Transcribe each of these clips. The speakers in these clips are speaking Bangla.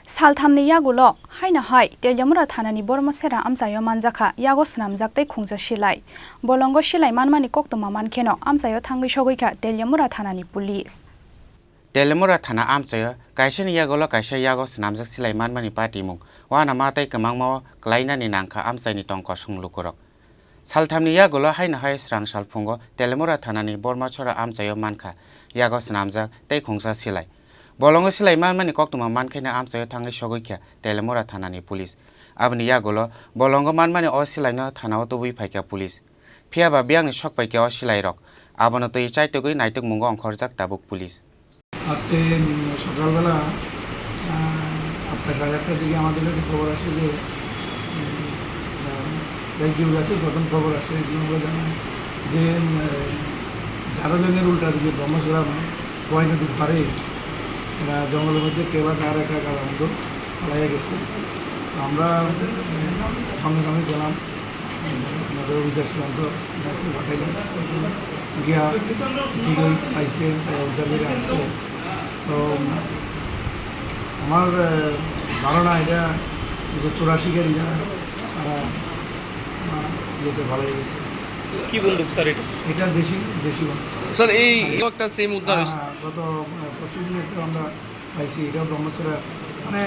Salthamni yagulo haina hai Teljamura thanani bormosera amsayo manjaka yago snamjakte khungja silai bolongo silai manmani koktoma mankheno amsayo thangbi sogoika Teljamura thanani police Teljamura thana amsayo kaisa ni yagulo kaisa yago snamjak silai manmani party mung wana matai kamangmo klaina ni nangkha amsaini tongko sunglukurok Salthamni yagulo haina hai srang salphungo Teljamura thanani bormosera amsayo mankha yago snamjak tei khungja silai bolongo silai manmani koktoma mankhena amsayo thangai sogoikha Teljamura thanani police abni yagulo bolongo manmani o silaino thanao tubui phaikya police phiaba biangni sokpaikya o silai rok abono tei chaitogui naitok mungo onkhorjak tabuk police আজকে সকালবেলা 8:30টার দিকে আমাদের কাছে খবর আসে যে ফেসবুক আছে প্রথম খবর আসে এগুলো জানায় যে ঝাড়লেনের উল্টা দিকে ব্রহ্মসরা মানে খোয়াই নদীর ফারে এরা জঙ্গলের মধ্যে কেবা তার একটা কালামন্দ পালাইয়া গেছে আমরা সঙ্গে সঙ্গে গেলাম আমাদের অফিসার ছিলাম তো পাঠাইলাম গিয়া ঠিকই পাইছে উদ্ধার করে আনছে তো আমার ধারণা এটা যে 84 গাড়ি যারা তারা ইয়েতে ভালো গেছে। কি বন্দুক স্যার এটা দেশি বন্দুক স্যার এই একটা সেম উদ্ধার হয়েছে গত পরশুদিন একটা আমরা পাইছি এটা ব্রহ্মচরা মানে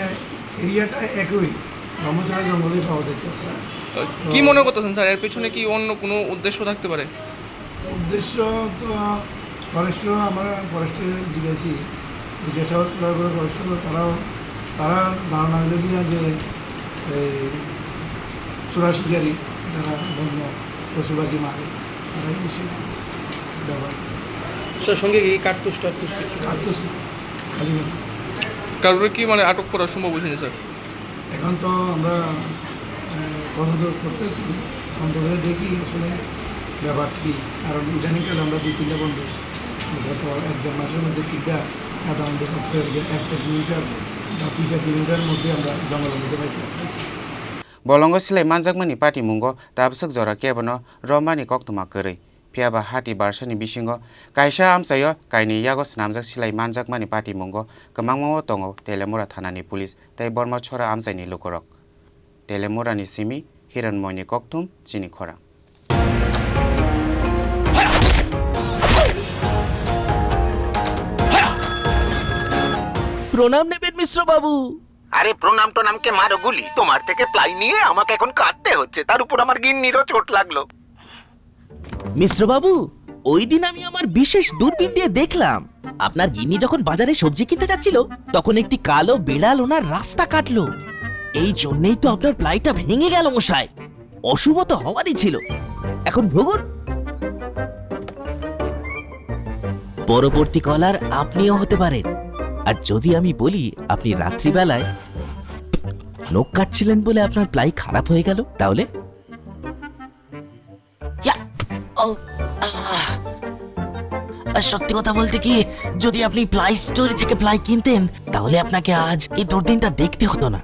এরিয়াটা একই ব্রহ্মচরা জঙ্গলেই পাওয়া যাচ্ছে স্যার। কি মনে করতেছেন স্যার এর পেছনে কি অন্য কোনো উদ্দেশ্য থাকতে পারে? উদ্দেশ্য তো ফরেস্টও আমরা ফরেস্টে জিজ্ঞাসাবাদ করার পরে ফরেস্ট তারা ধারণা হলে গিয়া যে এই 84 গাড়ি যারা বন্য পশু পাখি মারে তারাই বেশি ব্যবহার স্যার সঙ্গে কি কার্তুস কিছু কাটতেছে খালি না কারোর কি মানে আটক করা সম্ভব হয়েছে স্যার? এখন তো আমরা তদন্ত করতেছি তদন্ত করে দেখি আসলে ব্যাপারটা কি কারণ ইদানিংকালে আমরা 2-3টা বন্ধু গত 1-1.5 মাসের মধ্যে 3টা বন্ধু করতে হয়েছে 1 কিলোমিটার বা 2-4 কিলোমিটার মধ্যে আমরা জঙ্গলের মধ্যে পাইতে পারছি। bolongo silai manjakmani party mungo tabsuk jora kebono romani koktoma korei phiaba hati barsani bisingo kaisa amsayo kaini yago snamjak silai manjakmani party mungo kamangmo tongo Teljamura thanani police tei bormachora amsaini lukorok Teljamurani simi hiranmoini koktum chini khora প্রণাম নেবেন মিশ্র বাবু। আরে প্রণাম নামকে মারো গুলি তোমার থেকে প্লাই নিয়ে আমাকে এখন কাটতে হচ্ছে তার উপর আমার গিন্নিরও চোট লাগলো। মিশ্র বাবু ওই দিন আমি আমার বিশেষ দূরবীন দিয়ে দেখলাম আপনার গিন্নি যখন বাজারে সবজি কিনতে যাচ্ছিল তখন একটি কালো বিড়াল ওনার রাস্তা কাটলো। এই জন্যই তো আপনার প্লাইটা ভেঙে গেল মশাই। অশুভ তো হওয়ারই ছিল। এখন ভোগুন। পরবর্তী কলার আপনিও হতে পারেন। আর যদি আমি বলি আপনি রাত্রিবেলায় নখ কাটছিলেন বলে আপনার প্লাই খারাপ হয়ে গেল তাহলে সত্যি কথা বলতে কি যদি আপনি প্লাই স্টোরি থেকে প্লাই কিনতেন তাহলে আপনাকে আজ এই দুর্দিনটা দেখতে হতো না।